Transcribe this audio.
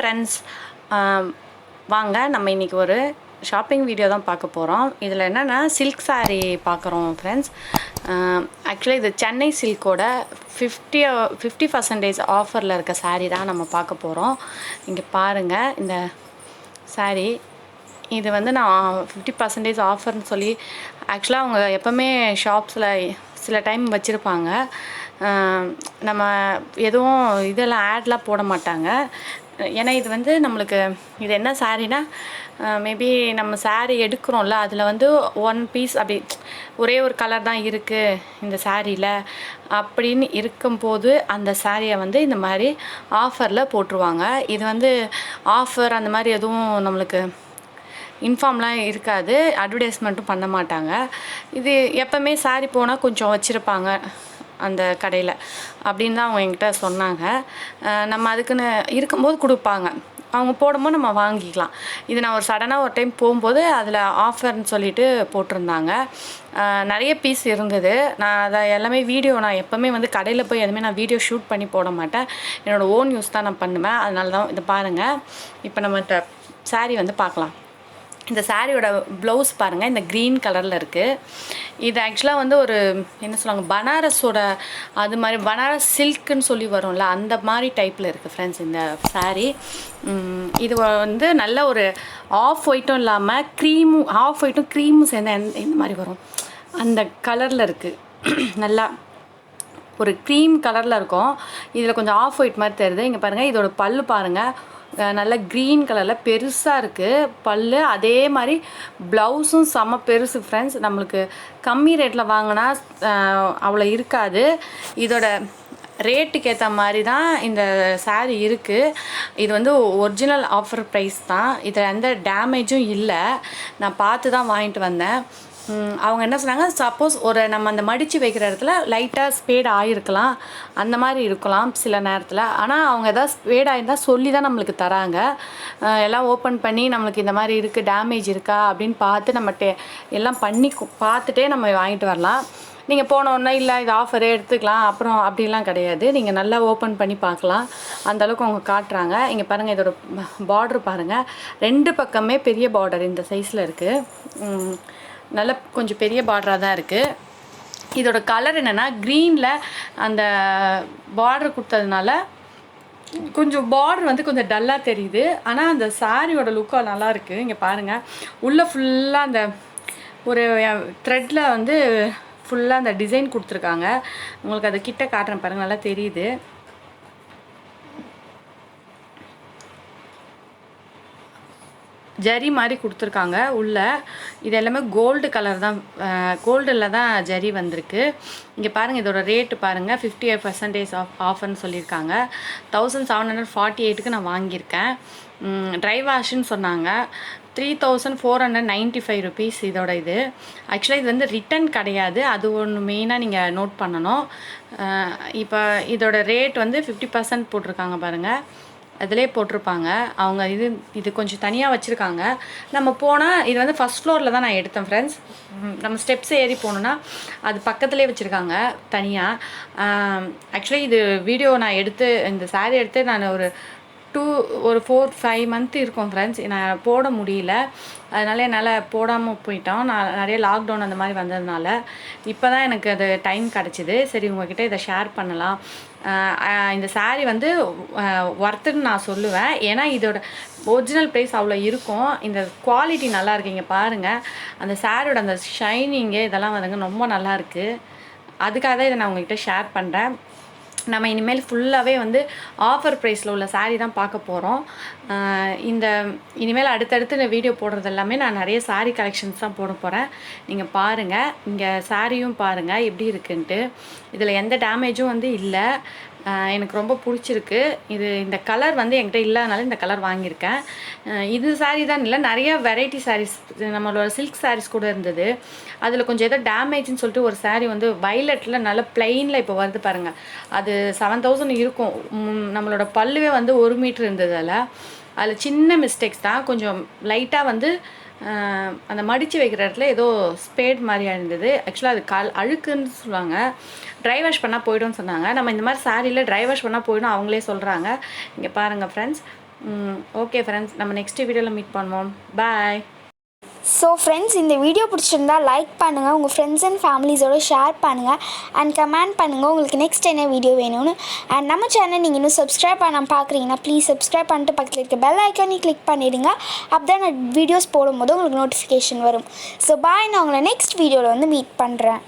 Friends, வாங்க நம்ம இன்றைக்கி ஒரு ஷாப்பிங் வீடியோ தான் பார்க்க போகிறோம். இதில் என்னென்னா சில்க் சாரீ பார்க்குறோம் ஃப்ரெண்ட்ஸ். ஆக்சுவலி இது சென்னை சில்கோட 50% ஆஃபரில் இருக்க சாரீ தான் நம்ம பார்க்க போகிறோம். இங்கே பாருங்கள் இந்த சாரீ. இது வந்து நான் 50% ஆஃபர்னு சொல்லி ஆக்சுவலாக அவங்க எப்போவுமே ஷாப்ஸில் சில டைம் வச்சுருப்பாங்க. நம்ம எதுவும் இதெல்லாம் ஆட்லாம் போட மாட்டாங்க. ஏன்னா இது வந்து நம்மளுக்கு இது என்ன சாரீனா, மேபி நம்ம சாரீ எடுக்கிறோம்ல, அதில் வந்து ஒன் பீஸ் அப்படி ஒரே ஒரு கலர் தான் இருக்குது இந்த சாரியில் அப்படின்னு இருக்கும்போது அந்த சாரியை வந்து இந்த மாதிரி ஆஃபரில் போட்டுருவாங்க. இது வந்து ஆஃபர் அந்த மாதிரி எதுவும் நம்மளுக்கு இன்ஃபார்ம்லாம் இருக்காது, அட்வர்டைஸ்மெண்ட்டும் பண்ண மாட்டாங்க. இது எப்போவுமே சாரீ போனால் கொஞ்சம் வச்சுருப்பாங்க அந்த கடையில் அப்படின்னு தான் அவங்க என்கிட்ட சொன்னாங்க. நம்ம அதுக்குன்னு இருக்கும்போது கொடுப்பாங்க, அவங்க போடும்போது நம்ம வாங்கிக்கலாம். இது நான் ஒரு சடனாக ஒரு டைம் போகும்போது அதில் ஆஃபர்னு சொல்லிட்டு போட்டிருந்தாங்க. நிறைய பீஸ் இருந்தது. நான் அதை எல்லாமே வீடியோ, நான் எப்போவுமே வந்து கடையில் போய் எதுவுமே நான் வீடியோ ஷூட் பண்ணி போட மாட்டேன். என்னோடய ஓன் யூஸ் தான் நான் பண்ணுவேன். அதனால தான் இதை பாருங்கள். இப்போ நம்ம இந்த சாரீ வந்து பார்க்கலாம். இந்த சாரியோட ப்ளவுஸ் பாருங்கள், இந்த க்ரீன் கலரில் இருக்குது. இது ஆக்சுவலாக வந்து ஒரு என்ன சொல்லுவாங்க, பனாரஸோட அது மாதிரி பனாரஸ் சில்க்குன்னு சொல்லி வரும்ல, அந்த மாதிரி டைப்பில் இருக்குது ஃப்ரெண்ட்ஸ் இந்த சாரீ. இது வந்து நல்ல ஒரு ஆஃப் ஒயிட்டும் இல்லாமல் க்ரீமும், ஆஃப் ஒயிட்டும் க்ரீமும் சேர்ந்த இந்த மாதிரி வரும், அந்த கலரில் இருக்குது. நல்லா ஒரு க்ரீம் கலரில் இருக்கும். இதில் கொஞ்சம் ஆஃப் ஒயிட் மாதிரி தெரியுது. இங்கே பாருங்கள், இதோட பல்லு பாருங்கள், நல்ல க்ரீன் கலரில் பெருசாக இருக்குது பல்லு. அதே மாதிரி ப்ளவுஸும் செம்ம பெருசு ஃப்ரெண்ட்ஸ். நம்மளுக்கு கம்மி ரேட்டில் வாங்கினா அவ்வளோ இருக்காது. இதோட ரேட்டுக்கு ஏற்ற மாதிரி தான் இந்த சாரீ இருக்குது. இது வந்து ஒரிஜினல் ஆஃபர் ப்ரைஸ் தான். இதில் எந்த டேமேஜும் இல்லை. நான் பார்த்து தான் வாங்கிட்டு வந்தேன். அவங்க என்ன சொன்னாங்க, சப்போஸ் ஒரு நம்ம அந்த மடித்து வைக்கிற இடத்துல லைட்டாக ஸ்பேட் ஆகிருக்கலாம், அந்த மாதிரி இருக்கலாம் சில நேரத்தில். ஆனால் அவங்க எதாவது ஸ்பேட் ஆகிருந்தால் சொல்லி தான் நம்மளுக்கு தராங்க. எல்லாம் ஓப்பன் பண்ணி நம்மளுக்கு இந்த மாதிரி இருக்குது, டேமேஜ் இருக்கா அப்படின்னு பார்த்து நம்ம எல்லாம் பண்ணி பார்த்துட்டே நம்ம வாங்கிட்டு வரலாம். நீங்கள் போனோன்னா இல்லை இது ஆஃபரே எடுத்துக்கலாம் அப்புறம் அப்படிலாம் கிடையாது. நீங்கள் நல்லா ஓப்பன் பண்ணி பார்க்கலாம், அந்தளவுக்கு அவங்க காட்டுறாங்க. இங்கே பாருங்கள், இதோட பார்டர் பாருங்கள், 2 பக்கமே பெரிய பார்டர் இந்த சைஸில் இருக்குது. நல்ல கொஞ்சம் பெரிய பார்டராக தான் இருக்குது. இதோட கலர் என்னென்னா க்ரீனில் அந்த பார்டர் கொடுத்ததுனால கொஞ்சம் பார்டர் வந்து கொஞ்சம் டல்லாக தெரியுது. ஆனால் அந்த சாரியோட லுக்காக நல்லாயிருக்கு. இங்கே பாருங்கள், உள்ளே ஃபுல்லாக அந்த ஒரு த்ரெட்டில் வந்து ஃபுல்லாக அந்த டிசைன் கொடுத்துருக்காங்க. உங்களுக்கு அதை கிட்ட காட்டுறேன் பாருங்கள், நல்லா தெரியுது. ஜரி மாதிரி கொடுத்துருக்காங்க உள்ளே. இது எல்லாமே கோல்டு கலர் தான், கோல்டில் தான் ஜரி வந்திருக்கு. இங்கே பாருங்கள், இதோட ரேட்டு பாருங்கள், 58% ஆஃபர்னு சொல்லியிருக்காங்க. 1748க்கு நான் வாங்கியிருக்கேன். ட்ரை வாஷ்ன்னு சொன்னாங்க. 3495 ருபீஸ் இதோட இது. ஆக்சுவலாக இது வந்து ரிட்டன் கிடையாது, அது ஒன்று மெயினாக நீங்கள் நோட் பண்ணணும். இப்போ இதோட ரேட் வந்து 50% போட்டிருக்காங்க பாருங்கள், அதிலே போட்டிருப்பாங்க அவங்க. இது கொஞ்சம் தனியாக வச்சுருக்காங்க. நம்ம போனால் இது வந்து ஃபஸ்ட் ஃப்ளோரில் தான் நான் எடுத்தேன் ஃப்ரெண்ட்ஸ். நம்ம ஸ்டெப்ஸ் ஏறி போகணுன்னா அது பக்கத்துலேயே வச்சுருக்காங்க தனியாக. ஆக்சுவலி இது வீடியோ நான் எடுத்து, இந்த சாரீ எடுத்து நான் ஒரு 4-5 மந்த் இருக்கும் ஃப்ரெண்ட்ஸ். நான் போட முடியல, அதனால் என்னால் போடாமல் போயிட்டோம். நான் நிறைய லாக்டவுன் அந்த மாதிரி வந்ததுனால இப்போ தான் எனக்கு அது டைம் கிடச்சிது. சரி உங்கள்கிட்ட இதை ஷேர் பண்ணலாம். இந்த சாரீ வந்து ஒர்த்துன்னு நான் சொல்லுவேன். ஏன்னா இதோட ஒரிஜினல் ப்ரைஸ் அவ்வளோ இருக்கும். இந்த குவாலிட்டி நல்லா இருக்குது. இங்கே பாருங்கள், அந்த சாரியோட அந்த ஷைனிங்கு இதெல்லாம் வந்துங்க ரொம்ப நல்லாயிருக்கு. அதுக்காக தான் இதை நான் உங்கள்கிட்ட ஷேர் பண்ணுறேன். நம்ம இனிமேல் ஃபுல்லாகவே வந்து ஆஃபர் ப்ரைஸில் உள்ள சாரீ தான் பார்க்க போகிறோம். இனிமேல் அடுத்தடுத்து இந்த வீடியோ போடுறது எல்லாமே நான் நிறைய சாரீ கலெக்ஷன்ஸ் தான் போட போகிறேன். நீங்கள் பாருங்கள், இங்கே சாரியும் பாருங்கள் எப்படி இருக்குன்ட்டு. இதில் எந்த டேமேஜும் வந்து இல்லை. எனக்கு ரொம்ப பிடிச்சிருக்கு. இந்த கலர் வந்து என்கிட்ட இல்லாதனால இந்த கலர் வாங்கியிருக்கேன். இது சாரீ தான் இல்லை, நிறைய வெரைட்டி சாரீஸ் நம்மளோட சில்க் சாரீஸ் கூட இருந்தது. அதில் கொஞ்சம் ஏதோ டேமேஜ்னு சொல்லிட்டு ஒரு சாரீ வந்து வைலட்டில் நல்ல பிளெயினில் இப்போ வருது பாருங்கள், அது 7000 இருக்கும். நம்மளோட பல்லுவே வந்து 1 மீட்ரு இருந்தது. அதில் சின்ன மிஸ்டேக்ஸ் தான், கொஞ்சம் லைட்டாக வந்து அந்த மடித்து வைக்கிற இடத்துல ஏதோ ஸ்பேட் மாதிரியாக இருந்தது. ஆக்சுவலாக அது அழுக்குன்னு சொல்லுவாங்க. ட்ரை வாஷ் பண்ணால் போய்டும்னு சொன்னாங்க. நம்ம இந்த மாதிரி சாரியில் ட்ரை வாஷ் பண்ணால் போய்டும் அவங்களே சொல்கிறாங்க. இங்கே பாருங்கள் ஃப்ரெண்ட்ஸ், ஓகே ஃப்ரெண்ட்ஸ், நம்ம நெக்ஸ்ட் வீடியோவில் மீட் பண்ணுவோம். பாய். ஸோ ஃப்ரெண்ட்ஸ், இந்த வீடியோ பிடிச்சிருந்தா லைக் பண்ணுங்கள், உங்கள் ஃப்ரெண்ட்ஸ் அண்ட் ஃபேமிலிஸோடு ஷேர் பண்ணுங்கள் அண்ட் கமெண்ட் பண்ணுங்கள் உங்களுக்கு நெக்ஸ்ட் என்ன வீடியோ வேணும்னு. அண்ட் நம்ம சேனல் நீங்கள் இன்னும் சப்ஸ்கிரைப் பண்ணாமல் பார்க்குறீங்கன்னா ப்ளீஸ் சப்ஸ்கிரைப் பண்ணிட்டு பக்கத்தில் இருக்க பெல் ஐக்கானே கிளிக் பண்ணிவிடுங்க. அப்போ தான் நான் வீடியோஸ் போடும்போது உங்களுக்கு நோட்டிஃபிகேஷன் வரும். ஸோ பாய், நான் உங்களை நெக்ஸ்ட் வீடியோவில் வந்து மீட் பண்ணுறேன்.